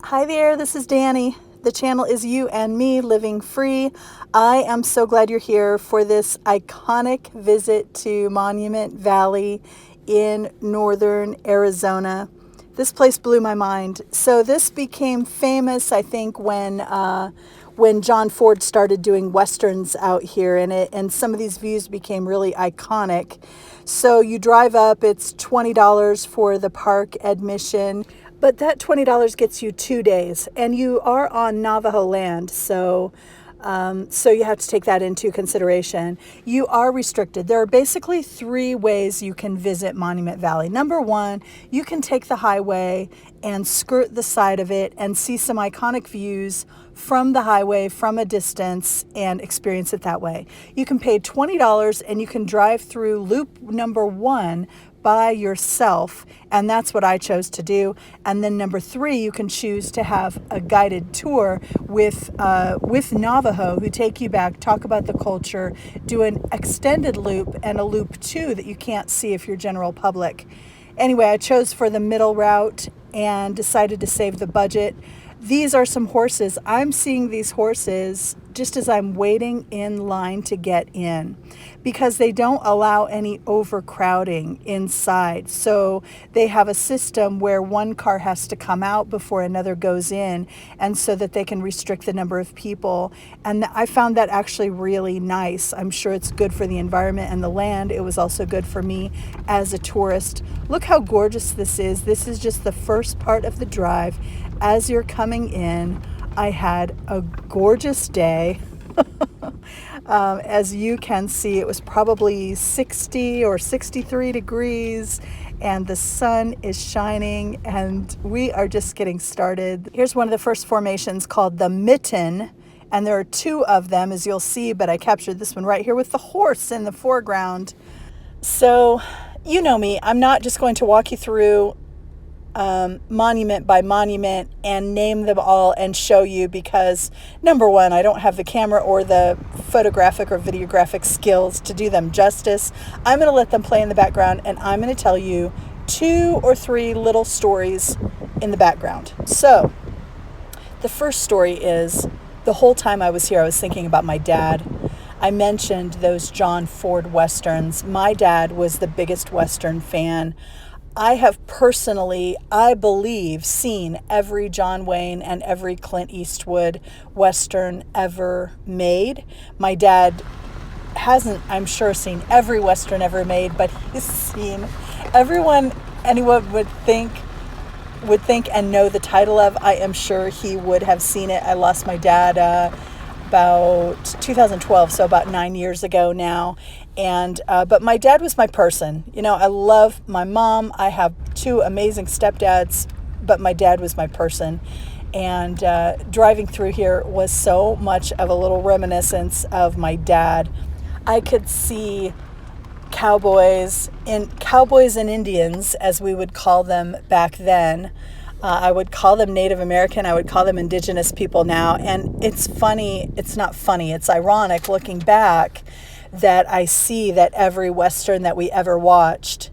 Hi there, this is Dani. The channel is You and Me Living Free. I am so glad you're here for this iconic visit to Monument Valley in northern Arizona. This place blew my mind. So this became famous, I think, when John Ford started doing westerns out here, and some of these views became really iconic. So you drive up, it's $20 for the park admission. But that $20 gets you 2 days, and you are on Navajo land, so you have to take that into consideration. You are restricted. There are basically 3 ways you can visit Monument Valley. Number 1, you can take the highway and skirt the side of it and see some iconic views from the highway from a distance and experience it that way. You can pay $20 and you can drive through loop number 1 by yourself, and that's what I chose to do. And then number 3, you can choose to have a guided tour with Navajo, who take you back, talk about the culture, do an extended loop and a loop 2 that you can't see if you're general public. Anyway, I chose for the middle route and decided to save the budget. These are some horses. I'm seeing these horses just as I'm waiting in line to get in, because they don't allow any overcrowding inside. So they have a system where one car has to come out before another goes in, and so that they can restrict the number of people. And I found that actually really nice. I'm sure it's good for the environment and the land. It was also good for me as a tourist. Look how gorgeous this is. This is just the first part of the drive. As you're coming in, I had a gorgeous day. As you can see, it was probably 60 or 63 degrees, and the sun is shining, and we are just getting started. Here's one of the first formations called the Mitten, and there are 2 of them, as you'll see, but I captured this one right here with the horse in the foreground. So, you know me, I'm not just going to walk you through monument by monument and name them all and show you, because number 1, I don't have the camera or the photographic or videographic skills to do them justice. I'm going to let them play in the background, and I'm going to tell you 2 or 3 little stories in the background. So the first story is, the whole time I was here, I was thinking about my dad. I mentioned those John Ford westerns. My dad was the biggest western fan. I have personally, I believe, seen every John Wayne and every Clint Eastwood western ever made. My dad hasn't, I'm sure, seen every western ever made, but he's seen anyone would think and know the title of. I am sure he would have seen it. I lost my dad about 2012, so about 9 years ago now. And but my dad was my person. You know, I love my mom. I have 2 amazing stepdads, but my dad was my person. And driving through here was so much of a little reminiscence of my dad. I could see cowboys and Indians, as we would call them back then. I would call them Native American. I would call them indigenous people now. And it's funny. It's not funny. It's ironic looking back that I see that every western that we ever watched,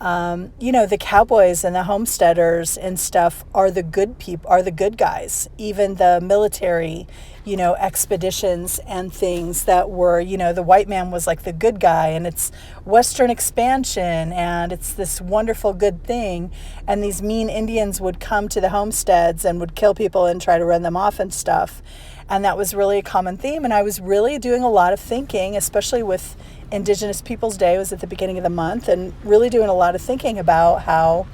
the cowboys and the homesteaders and stuff are the good people, are the good guys. Even the military, expeditions and things that were, the white man was like the good guy, and it's Western expansion, and it's this wonderful good thing. And these mean Indians would come to the homesteads and would kill people and try to run them off and stuff. And that was really a common theme. And I was really doing a lot of thinking, especially with Indigenous Peoples Day. It was at the beginning of the month, and really doing a lot of thinking about how,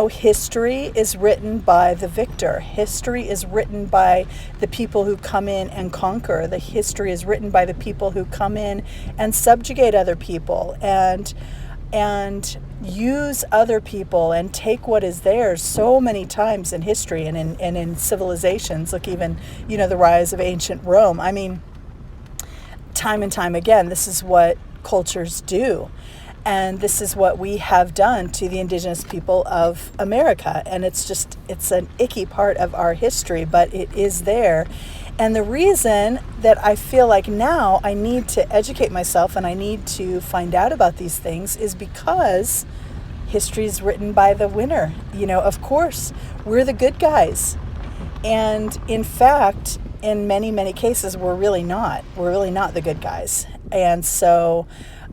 history is written by the victor. History is written by the people who come in and conquer. The history is written by the people who come in and subjugate other people and use other people and take what is theirs so many times in history and in civilizations. Look, even, the rise of ancient Rome. I mean, time and time again, this is what cultures do. And this is what we have done to the indigenous people of America. And it's an icky part of our history, but it is there. And the reason that I feel like now I need to educate myself and I need to find out about these things is because history is written by the winner. Of course, we're the good guys. And in fact, in many, many cases, we're really not. We're really not the good guys. And so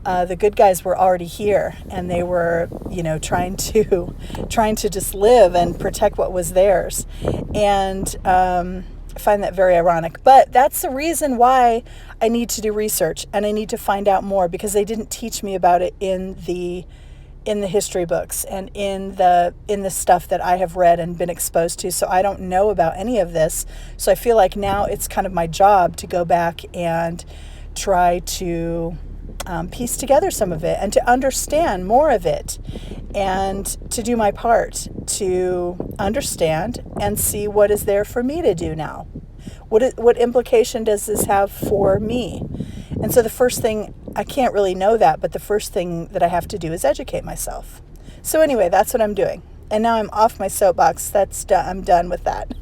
the good guys were already here, and they were, trying to just live and protect what was theirs. And I find that very ironic. But that's the reason why I need to do research, and I need to find out more, because they didn't teach me about it in the history books and in the stuff that I have read and been exposed to. So I don't know about any of this. So I feel like now it's kind of my job to go back and try to piece together some of it and to understand more of it, and to do my part to understand and see what is there for me to do now. What implication does this have for me? And so the first thing, I can't really know that, but the first thing that I have to do is educate myself. So anyway, that's what I'm doing. And now I'm off my soapbox. That's done. I'm done with that.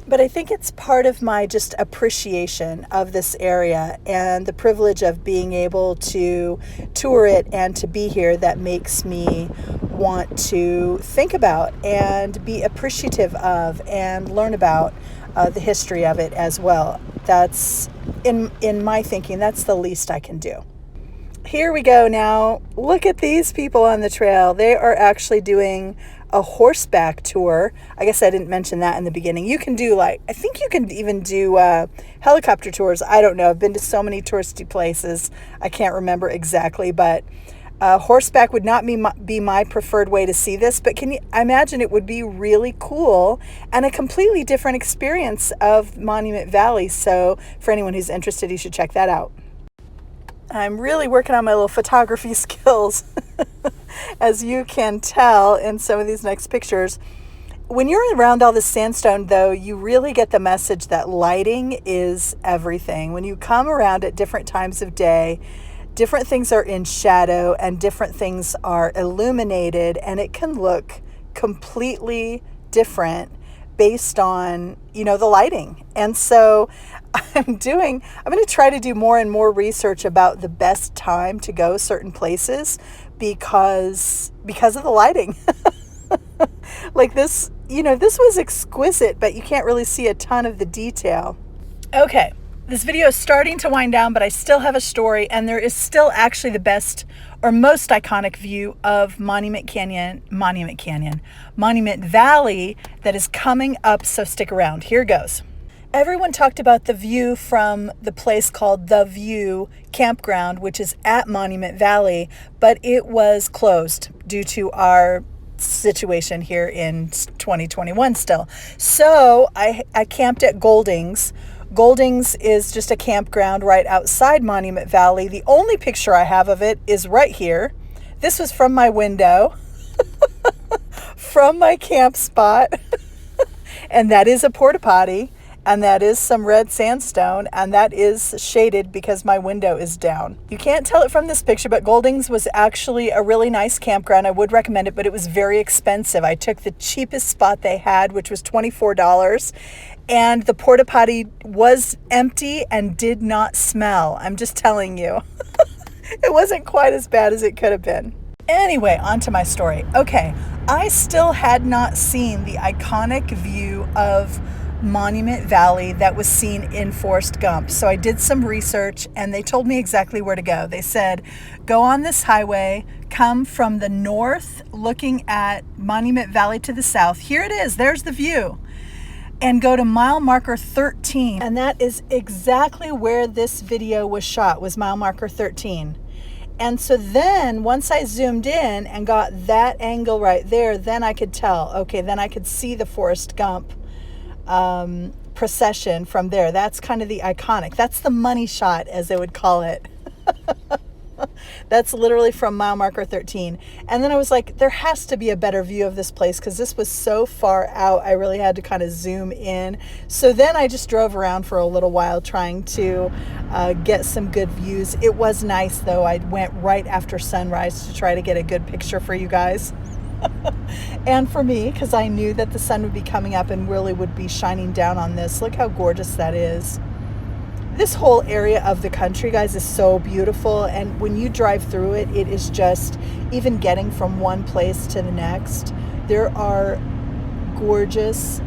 But I think it's part of my just appreciation of this area and the privilege of being able to tour it and to be here that makes me want to think about and be appreciative of and learn about the history of it as well. That's, in my thinking, that's the least I can do. Here we go now. Look at these people on the trail. They are actually doing a horseback tour. I guess I didn't mention that in the beginning. You can do I think you can even do helicopter tours. I don't know. I've been to so many touristy places. I can't remember exactly, but horseback would not be my preferred way to see this, but I imagine it would be really cool and a completely different experience of Monument Valley. So for anyone who's interested, you should check that out. I'm really working on my little photography skills, as you can tell in some of these next pictures. When you're around all this sandstone, though, you really get the message that lighting is everything. When you come around at different times of day, different things are in shadow and different things are illuminated, and it can look completely different based on, the lighting. And so I'm going to try to do more and more research about the best time to go certain places because of the lighting. Like this, this was exquisite, but you can't really see a ton of the detail. Okay. This video is starting to wind down, but I still have a story, and there is still actually the best or most iconic view of Monument Valley that is coming up, so stick around. Here goes. Everyone talked about the view from the place called The View Campground, which is at Monument Valley, but it was closed due to our situation here in 2021 still. So I camped at Golding's. Golding's is just a campground right outside Monument Valley. The only picture I have of it is right here. This was from my window, from my camp spot. And that is a porta potty, and that is some red sandstone, and that is shaded because my window is down. You can't tell it from this picture, but Golding's was actually a really nice campground. I would recommend it, but it was very expensive. I took the cheapest spot they had, which was $24. And the porta potty was empty and did not smell. I'm just telling you. It wasn't quite as bad as it could have been. Anyway, on to my story. Okay, I still had not seen the iconic view of Monument Valley that was seen in Forest Gump. So I did some research, and they told me exactly where to go. They said, go on this highway, come from the north, looking at Monument Valley to the south. Here it is. There's the view. And go to mile marker 13. And that is exactly where this video was shot, was mile marker 13. And so then once I zoomed in and got that angle right there, then I could tell, okay, then I could see the Forest Gump procession from there. That's kind of the iconic, that's the money shot, as they would call it. That's literally from mile marker 13. And then I was like, there has to be a better view of this place, because this was so far out. I really had to kind of zoom in. So then I just drove around for a little while trying to get some good views. It was nice, though. I went right after sunrise to try to get a good picture for you guys. And for me, because I knew that the sun would be coming up and really would be shining down on this. Look how gorgeous that is. This whole area of the country, guys, is so beautiful. And when you drive through it, it is just, even getting from one place to the next, there are gorgeous,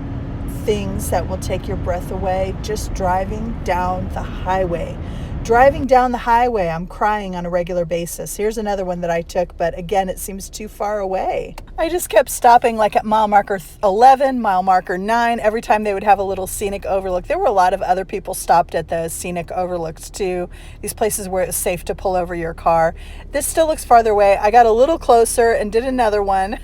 things that will take your breath away just driving down the highway. Driving down the highway, I'm crying on a regular basis. Here's another one that I took, but again, it seems too far away. I just kept stopping like at mile marker 11, mile marker 9, every time they would have a little scenic overlook. There were a lot of other people stopped at the scenic overlooks too, these places where it's safe to pull over your car. This still looks farther away. I got a little closer and did another one.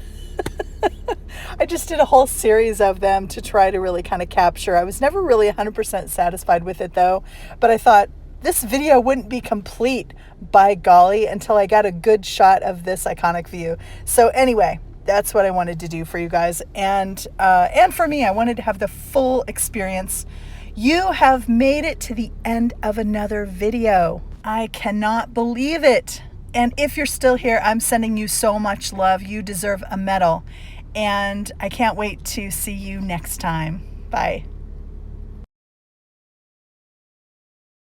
I just did a whole series of them to try to really kind of capture. I was never really 100% satisfied with it though, but I thought, this video wouldn't be complete, by golly, until I got a good shot of this iconic view. So anyway, that's what I wanted to do for you guys. And for me, I wanted to have the full experience. You have made it to the end of another video. I cannot believe it. And if you're still here, I'm sending you so much love. You deserve a medal. And I can't wait to see you next time. Bye.